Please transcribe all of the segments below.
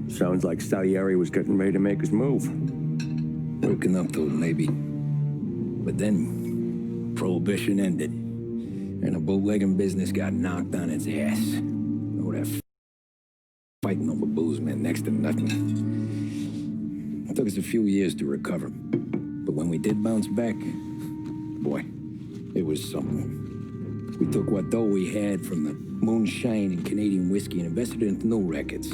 Sounds like Salieri was getting ready to make his move. Working up to it, maybe. But then, Prohibition ended. And the bootlegging business got knocked on its ass. Oh, that fighting over booze meant next to nothing. It took us a few years to recover. But when we did bounce back, boy, it was something. We took what dough we had from the moonshine and Canadian whiskey and invested it into new records.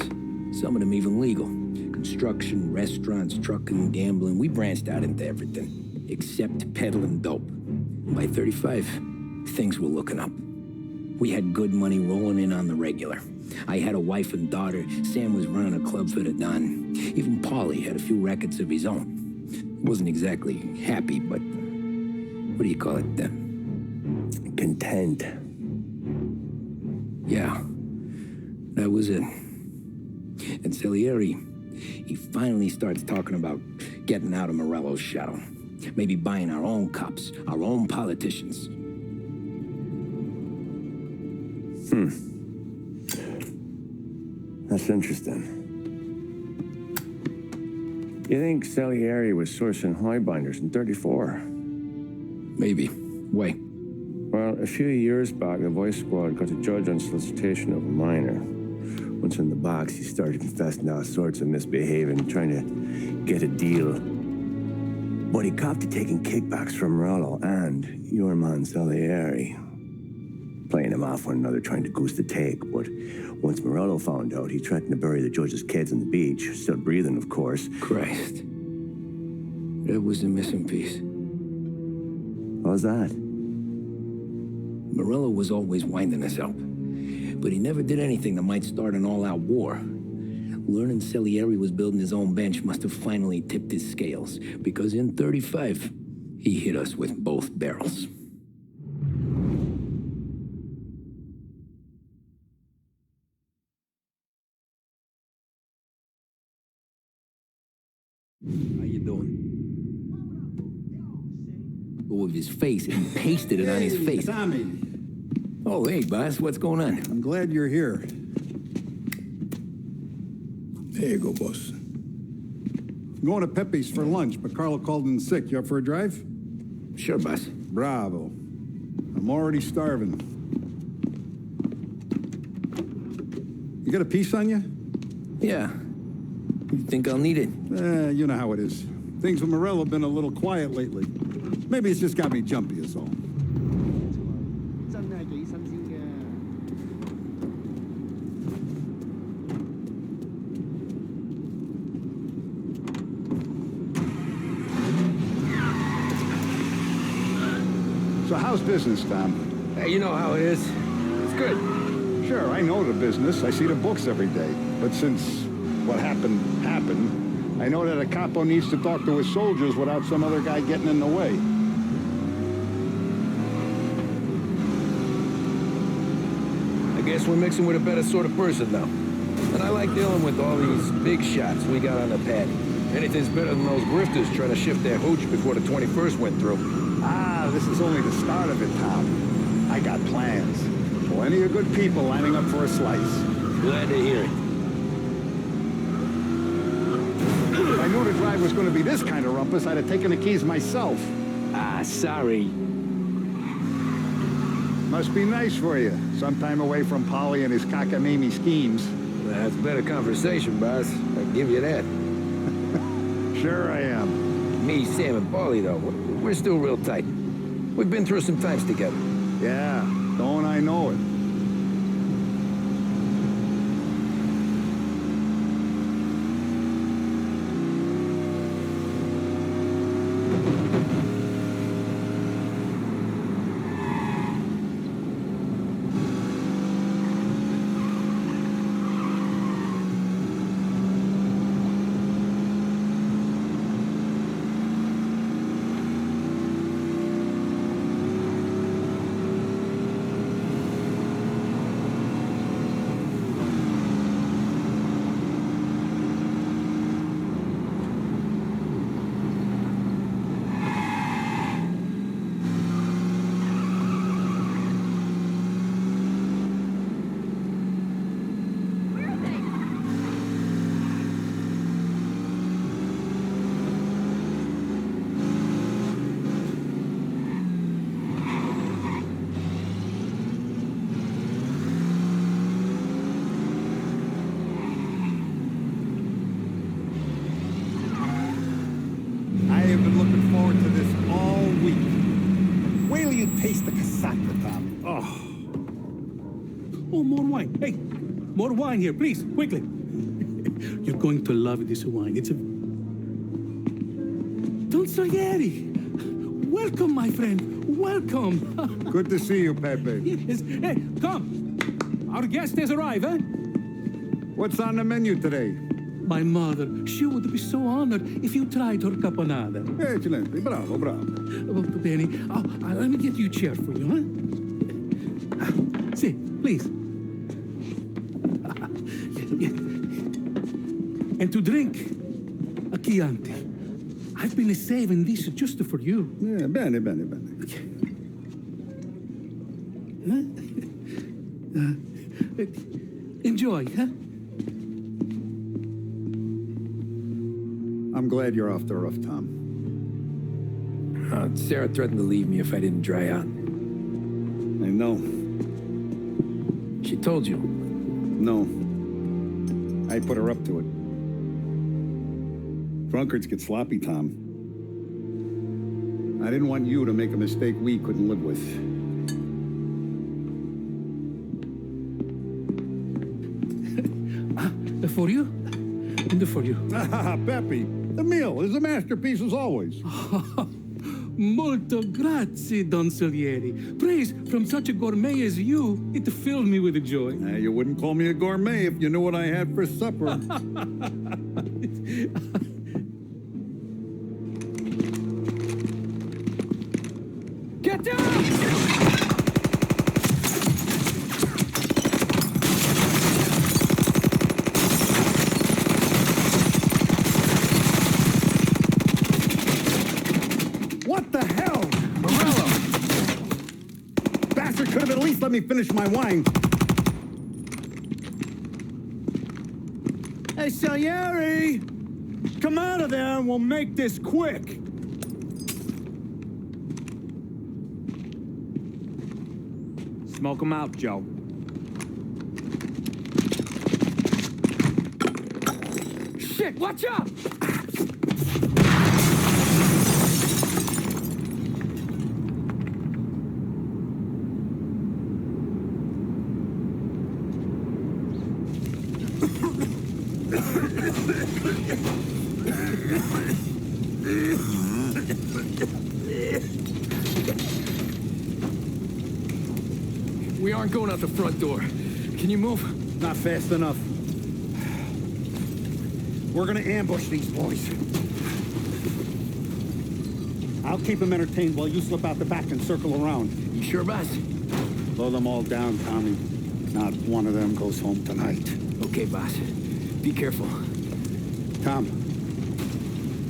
Some of them even legal. Construction, restaurants, trucking, gambling. We branched out into everything, except peddling dope. By 35, things were looking up. We had good money rolling in on the regular. I had a wife and daughter. Sam was running a club for the Don. Even Paulie had a few records of his own. He wasn't exactly happy, but what do you call it? Content. Yeah, that was it. And Salieri, he finally starts talking about getting out of Morello's shadow. Maybe buying our own cops, our own politicians. That's interesting. You think Salieri was sourcing highbinders in 34? Maybe. Why? Well, a few years back, the Vice Squad got a judge on solicitation of a minor. Once in the box, he started confessing all sorts of misbehaving, trying to get a deal. But he copped to taking kickbacks from Rollo and your man Salieri. Playing them off one another, trying to goose the take. But once Morello found out, he threatened to bury the judge's kids on the beach. Still breathing, of course. Christ. That was the missing piece. How's that? Morello was always winding us up. But he never did anything that might start an all-out war. Learning Salieri was building his own bench must have finally tipped his scales. Because in 35, he hit us with both barrels. How you doing? Go of his face and pasted it on his face. Tommy. Oh, hey, boss, what's going on? I'm glad you're here. There you go, boss. I'm going to Pepe's for lunch, but Carlo called in sick. You up for a drive? Sure, boss. Bravo. I'm already starving. You got a piece on you? Yeah. You think I'll need it? You know how it is. Things with Morello have been a little quiet lately. Maybe it's just got me jumpy, is all. So how's business, Tom? Hey, you know how it is. It's good. Sure, I know the business. I see the books every day. But since what happened, I know that a capo needs to talk to his soldiers without some other guy getting in the way. I guess we're mixing with a better sort of person now. And I like dealing with all these big shots we got on the pad. Anything's better than those grifters trying to shift their hooch before the 21st went through. Ah, this is only the start of it, Tom. I got plans. Plenty of good people lining up for a slice. Glad to hear it. If I knew the drive was going to be this kind of rumpus, I'd have taken the keys myself. Ah, sorry. Must be nice for you. Some time away from Polly and his cockamamie schemes. That's better conversation, boss. I give you that. Sure I am. Me, Sam, and Paulie, though, we're still real tight. We've been through some times together. Yeah, don't I know it. Oh, more wine. Hey, more wine here, please, quickly. You're going to love this wine. It's a... Don Salieri! Welcome, my friend. Welcome. Good to see you, Pepe. Yes. Hey, come. Our guest has arrived, eh? What's on the menu today? My mother, she would be so honored if you tried her caponata. Excellent. Bravo, bravo. Molto bene. Oh, let me get you a chair for you, huh? Sit, please. And to drink, a Chianti. I've been saving this just for you. Yeah, bene, bene, bene. Enjoy, huh? I'm glad you're off the roof, Tom. Sarah threatened to leave me if I didn't dry out. I know. She told you. No. I put her up to it. Drunkards get sloppy, Tom. I didn't want you to make a mistake we couldn't live with. For you? And for you. Pepe, the meal is a masterpiece as always. Molto grazie, Don Salieri. Praise from such a gourmet as you, it filled me with joy. You wouldn't call me a gourmet if you knew what I had for supper. Get down! What the hell? Morello! Bastard could have at least let me finish my wine. Hey, Salieri! Come out of there and we'll make this quick. Smoke 'em out, Joe. Shit, watch out! We aren't going out the front door. Can you move? Not fast enough. We're gonna ambush these boys. I'll keep them entertained while you slip out the back and circle around. You sure, boss? Blow them all down, Tommy. Not one of them goes home tonight. Okay, boss. Be careful. Tom,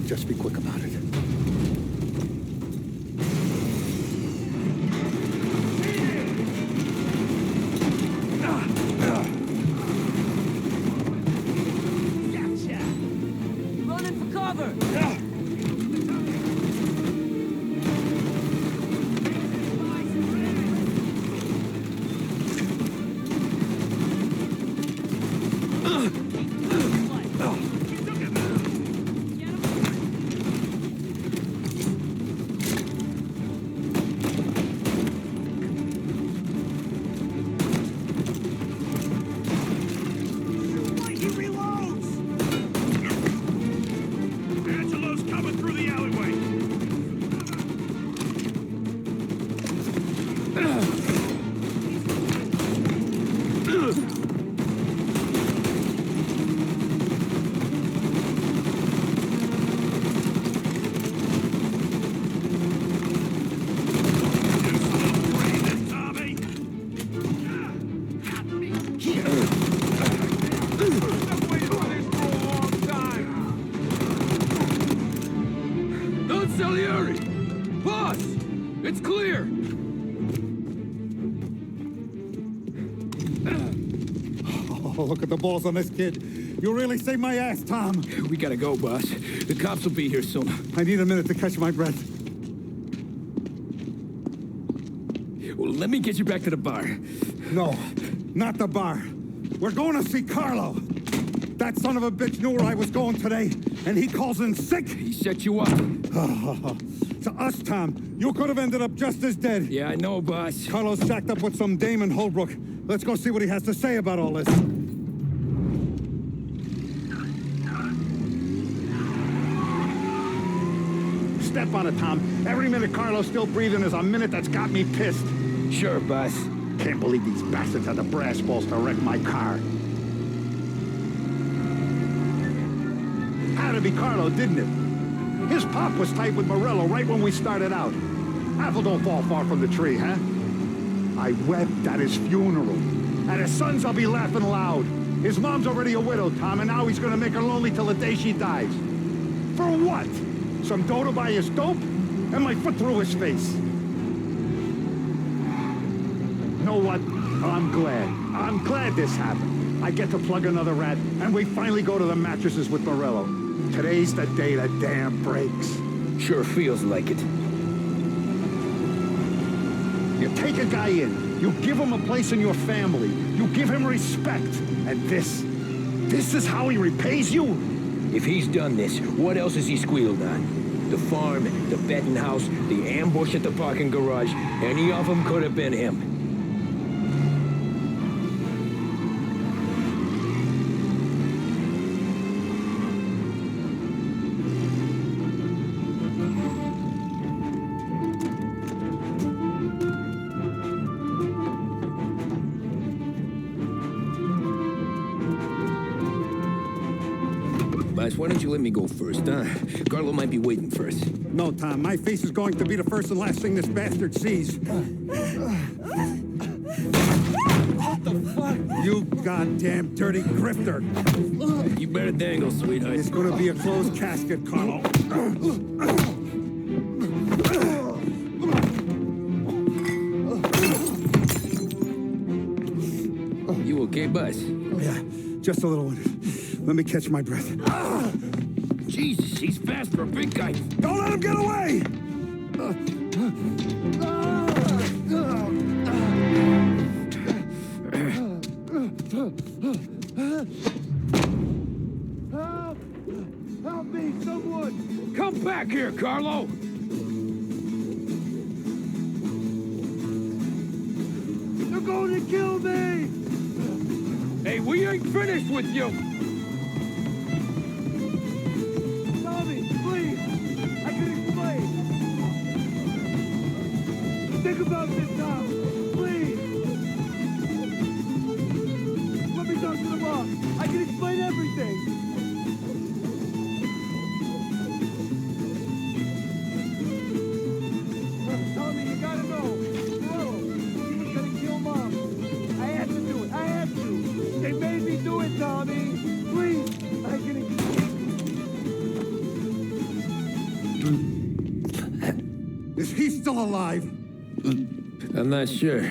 just be quick about it. Salieri! Boss! It's clear! Oh, look at the balls on this kid. You really saved my ass, Tom. We gotta go, boss. The cops will be here soon. I need a minute to catch my breath. Well, let me get you back to the bar. No, not the bar. We're going to see Carlo. That son of a bitch knew where I was going today, and he calls in sick. He set you up. To us, Tom, you could have ended up just as dead. Yeah, I know, boss. Carlo's jacked up with some dame in Holbrook. Let's go see what he has to say about all this. Step on it, Tom. Every minute Carlo's still breathing is a minute that's got me pissed. Sure, boss. Can't believe these bastards had the brass balls to wreck my car. Had to be Carlo, didn't it? His pop was tight with Morello right when we started out. Apple don't fall far from the tree, huh? I wept at his funeral. At his son's, I'll be laughing loud. His mom's already a widow, Tom, and now he's gonna make her lonely till the day she dies. For what? Some dough to buy his dope? And my foot through his face. You know what? I'm glad. I'm glad this happened. I get to plug another rat, and we finally go to the mattresses with Morello. Today's the day the dam breaks. Sure feels like it. You take a guy in, you give him a place in your family, you give him respect, and this is how he repays you? If he's done this, what else has he squealed on? The farm, the betting house, the ambush at the parking garage, any of them could have been him. Boss, why don't you let me go first, huh? Carlo might be waiting for us. No, Tom, my face is going to be the first and last thing this bastard sees. What the fuck? You goddamn dirty grifter. You better dangle, sweetheart. It's gonna be a closed casket, Carlo. You okay, boss? Yeah, just a little one. Let me catch my breath. Jesus, he's fast for a big guy. Don't let him get away! Help! Help me, someone! Come back here, Carlo! They're going to kill me! Hey, we ain't finished with you! Tommy, please! I can explain! Think about this now! Please! Let me talk to the boss! I can explain everything! Tommy, you gotta know! Bro, he was gonna kill Mom! I had to do it! I had to! They made me do it, Tommy! Please! I can Is he still alive? I'm not sure.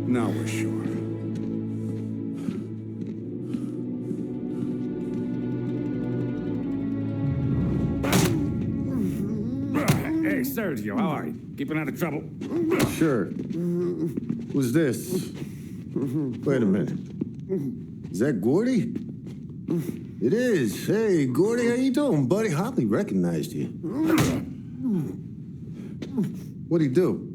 Now we're sure. Hey, Sergio, how are you? Keeping out of trouble? Sure. Who's this? Wait a minute. Is that Gordy? It is. Hey, Gordy, how you doing, buddy? Hardly recognized you. What'd he do?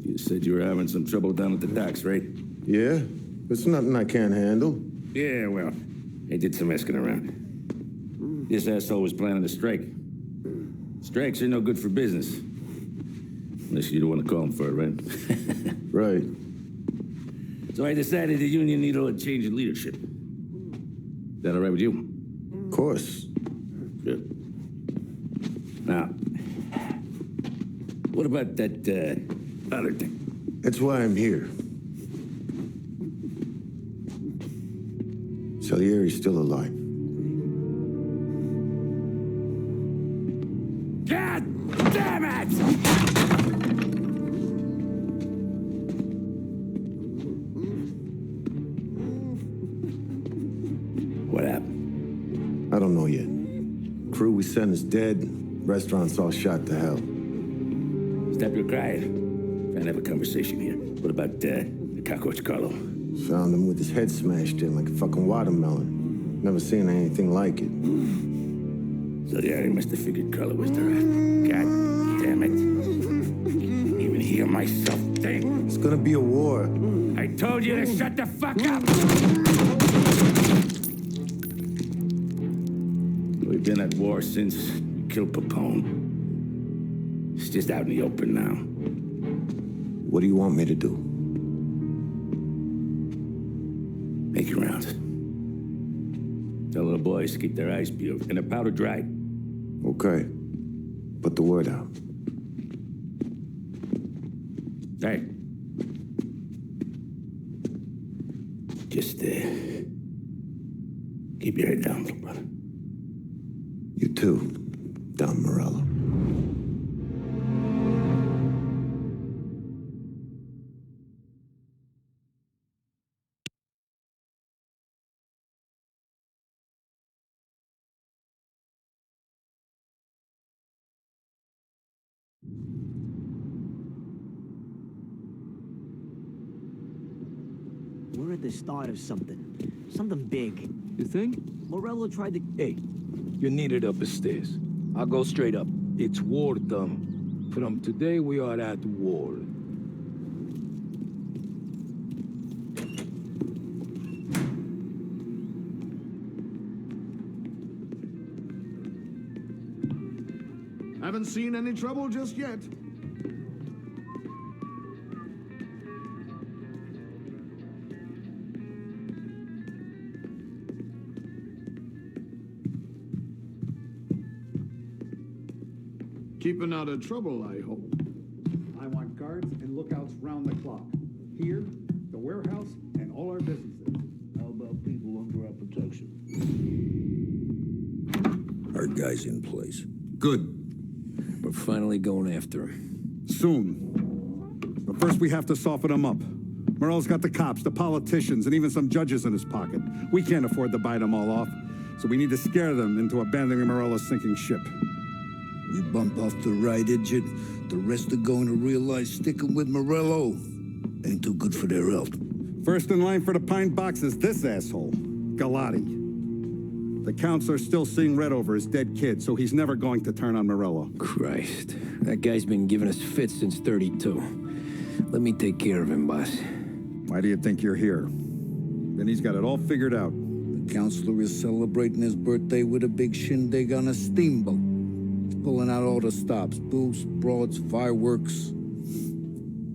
You said you were having some trouble down at the docks, right? Yeah? It's nothing I can't handle. Yeah, well, I did some asking around. This asshole was planning a strike. Strikes are no good for business. Unless you don't want to call him for it, right? Right. So I decided the union needed a change in leadership. That all right with you? Of course. Good. Now, what about that, other thing? That's why I'm here. Salieri's still alive. God damn it! What happened? I don't know yet. crew we sent is dead. Restaurant's all shot to hell. Stop your crying. Trying to have a conversation here. What about the cockroach Carlo? Found him with his head smashed in like a fucking watermelon. Never seen anything like it. So the Ari must have figured Carlo was the rat. God damn it. Can't even hear myself think. It's gonna be a war. I told you to shut the fuck up! We've been at war since you killed Papone. It's just out in the open now. What do you want me to do? Make your rounds. Tell little boys to keep their eyes peeled and their powder dry. Okay. Put the word out. Hey. Just, keep your head down, little brother. You too, Don Morello. We're at the start of something. Something big. You think? Morello tried to... Hey, you're needed up the stairs. I'll go straight up. It's war time. From today, we are at war. Haven't seen any trouble just yet. Keeping out of trouble, I hope. I want guards and lookouts round the clock. Here, the warehouse, and all our businesses. How about people under our protection? Our guy's in place. Good. We're finally going after him. Soon. But first we have to soften him up. Morello's got the cops, the politicians, and even some judges in his pocket. We can't afford to bite them all off, so we need to scare them into abandoning Morello's sinking ship. We bump off the right idiot, the rest are going to realize sticking with Morello ain't too good for their health. First in line for the pine box is this asshole, Galati. The counselor's still seeing red over his dead kid, so he's never going to turn on Morello. Christ. That guy's been giving us fits since 32. Let me take care of him, boss. Why do you think you're here? Then he's got it all figured out. The counselor is celebrating his birthday with a big shindig on a steamboat. Pulling out all the stops, booze, broads, fireworks.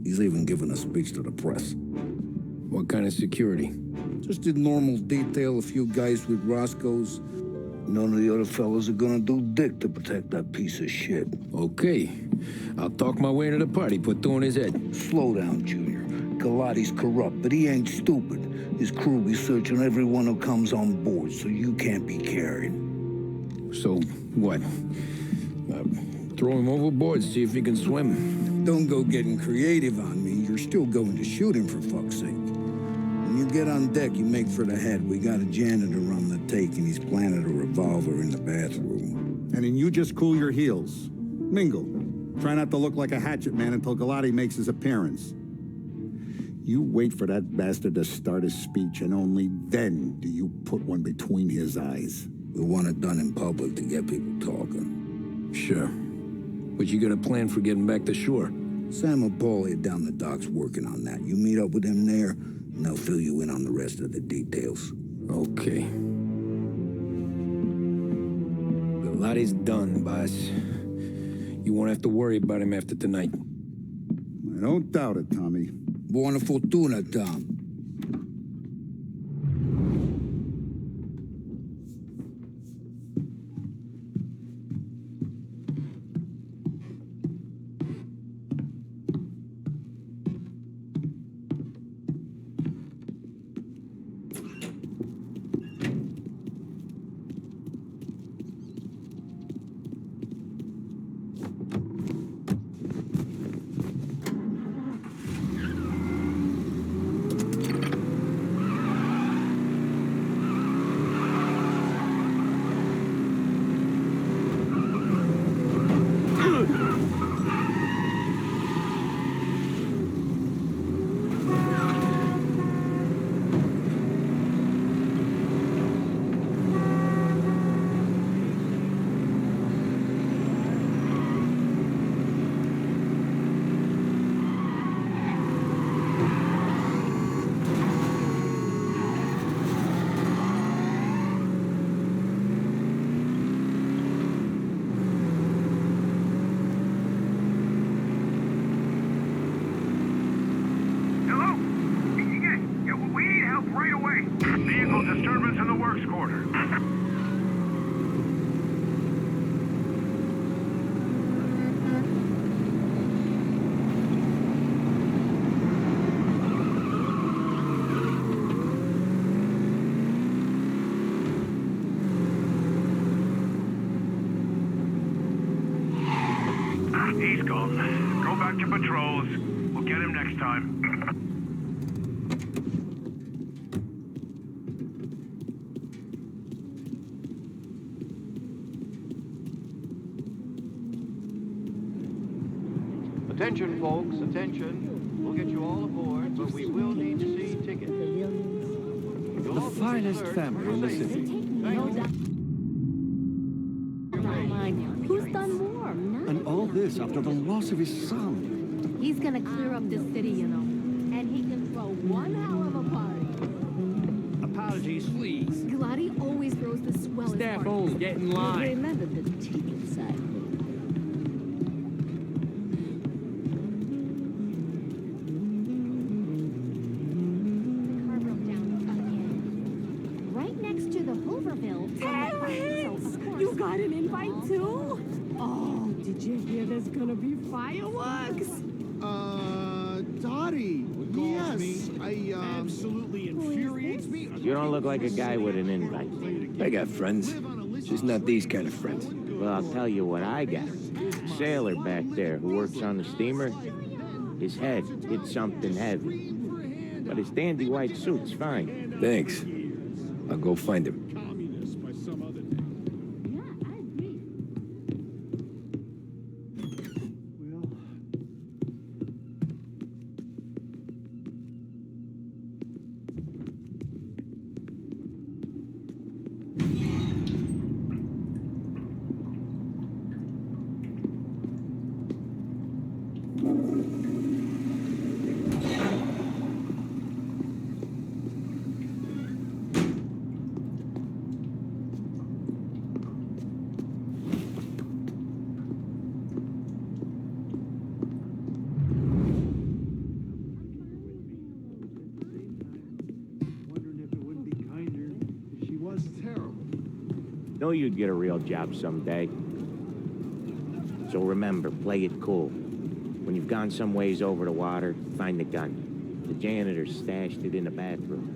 He's even giving a speech to the press. What kind of security? Just did normal detail, a few guys with Roscoe's. None of the other fellas are gonna do dick to protect that piece of shit. Okay. I'll talk my way into the party, put two in his head. Slow down, Junior. Galati's corrupt, but he ain't stupid. His crew be searching everyone who comes on board, so you can't be carried. So, what? Throw him overboard, see if he can swim. Don't go getting creative on me. You're still going to shoot him, for fuck's sake. When you get on deck, you make for the head. We got a janitor on the take, and he's planted a revolver in the bathroom. And then you just cool your heels. Mingle. Try not to look like a hatchet man until Galati makes his appearance. You wait for that bastard to start his speech, and only then do you put one between his eyes. We want it done in public to get people talking. Sure. But you got a plan for getting back to shore? Sam and Paul are down the docks working on that. You meet up with him there, and they'll fill you in on the rest of the details. Okay. Galati's done, boss. You won't have to worry about him after tonight. I don't doubt it, Tommy. Buona fortuna, Tom. He's gone. Go back to patrols. We'll get him next time. Attention, folks, attention. We'll get you all aboard, but we will need to see tickets. The finest family in the city. Who's done more? None. And all this after the loss of his son. He's gonna clear up the city, you know. And he can throw one hell of a party. Apologies, please. Glotty always throws the swellest Staff parties. only, get in line. Remember the ticket side. You got an invite too? Oh, did you hear there's gonna be fireworks? Dottie. Yes, Absolutely infuriates me. You don't look like a guy with an invite. I got friends. Just not these kind of friends. Well, I'll tell you what I got. Sailor back there who works on the steamer. His head hit something heavy. But his dandy white suit's fine. Thanks. I'll go find him. Know you'd get a real job someday. So remember, play it cool. When you've gone some ways over the water, find the gun. The janitor stashed it in the bathroom.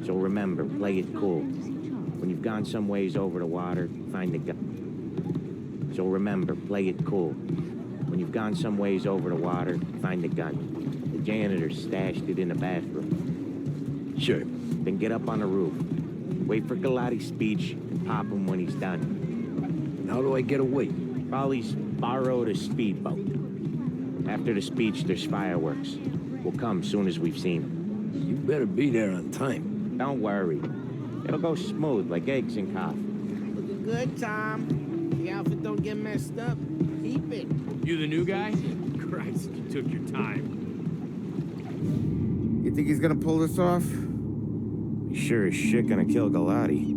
So remember, play it cool. When you've gone some ways over the water, find the gun. So remember, play it cool. When you've gone some ways over the water, find the gun. The janitor stashed it in the bathroom. Sure. Then get up on the roof. Wait for Galati's speech and pop him when he's done. And how do I get away? Polly's borrowed a speedboat. After the speech, there's fireworks. We'll come soon as we've seen him. You better be there on time. Don't worry. It'll go smooth like eggs and coffee. Looking good, Tom. The outfit don't get messed up. Keep it. You the new guy? Christ, you took your time. You think he's gonna pull this off? He's sure as shit gonna kill Galati.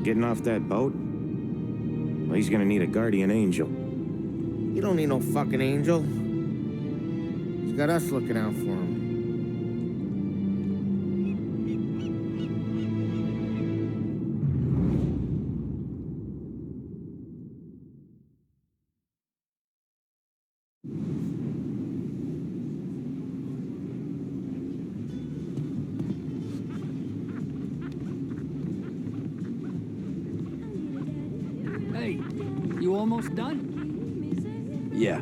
Getting off that boat? Well, he's gonna need a guardian angel. You don't need no fucking angel. He's got us looking out for him. Hey, you almost done? Yeah.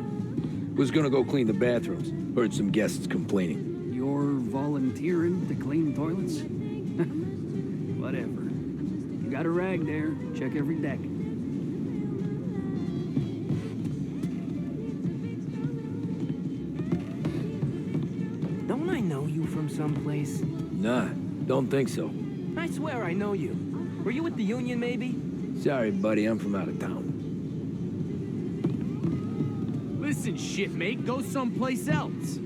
Was gonna go clean the bathrooms. Heard some guests complaining. You're volunteering to clean toilets? Whatever. You got a rag there. Check every deck. Don't I know you from someplace? Nah, don't think so. I swear I know you. Were you with the Union, maybe? Sorry, buddy, I'm from out of town. Listen, shitmate, go someplace else.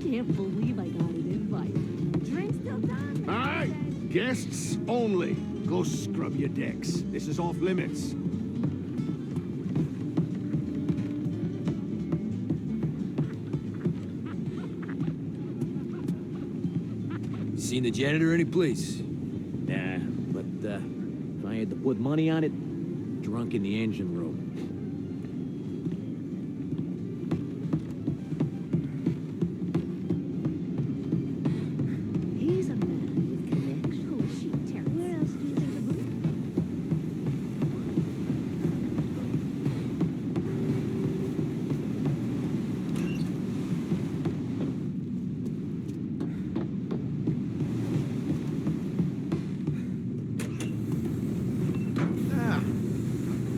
Can't believe I got an invite. Drinks till done. All right, guests only. Go scrub your decks. This is off limits. seen the janitor any place? Nah, but if I had to put money on it, drunk in the engine room. He's a man with connections. Oh, shit, Terry. Where else do you think the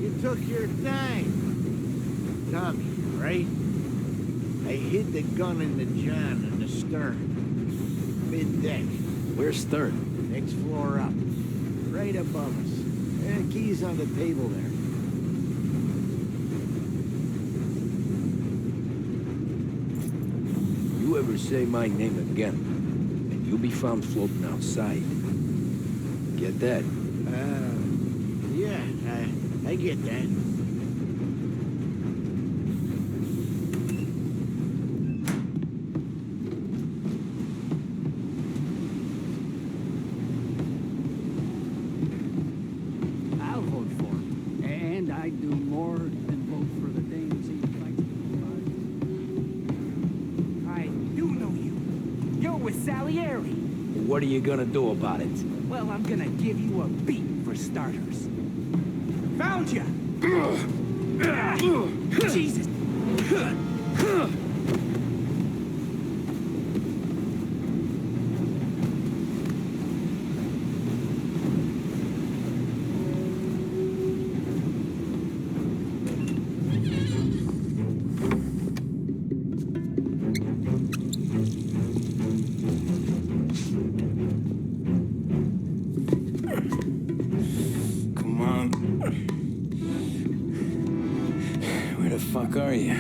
You took your time. Tommy, right? I hid the gun in the john in the stern. Mid-deck. Where's stern? Next floor up. Right above us. Keys on the table there. You ever say my name again, and you'll be found floating outside. Get that? Yeah, I get that. I'll vote for him. And I'd do more than vote for the dames he fights. I do know you. You're with Salieri. What are you gonna do about it? Well, I'm gonna give you a beat for starters. Found ya! Jesus! Come on. Where the fuck are you?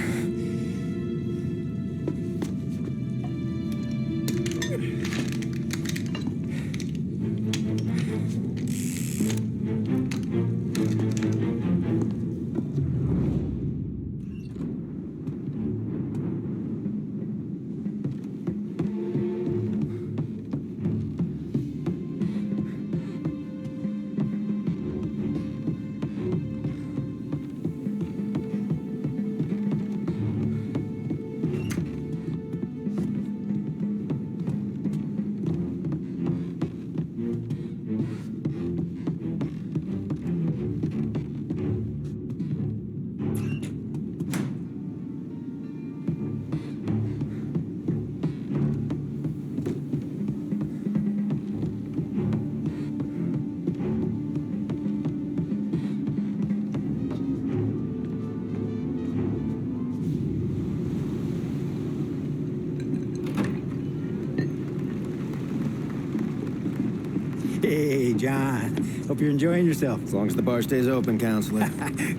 Hey, John. Hope you're enjoying yourself. As long as the bar stays open, counselor.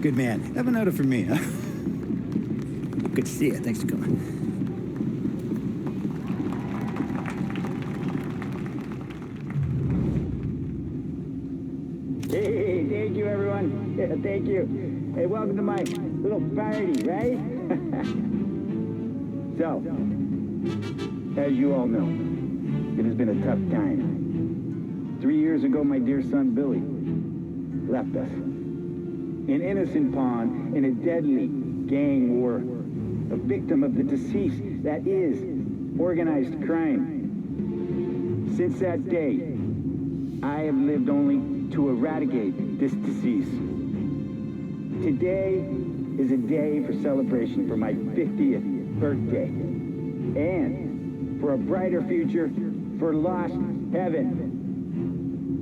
Good man. Have an order for me, huh? Good to see you. Thanks for coming. Hey, thank you, everyone. Yeah, thank you. Hey, welcome to my little party, right? So, as you all know, it has been a tough time. 3 years ago, my dear son, Billy, left us. An innocent pawn in a deadly gang war. A victim of the deceased that is organized crime. Since that day, I have lived only to eradicate this disease. Today is a day for celebration for my 50th birthday. And for a brighter future for lost heaven.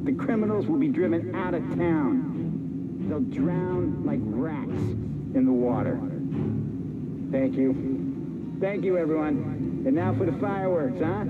The criminals will be driven out of town. They'll drown like rats in the water. Thank you. Thank you, everyone. And now for the fireworks, huh?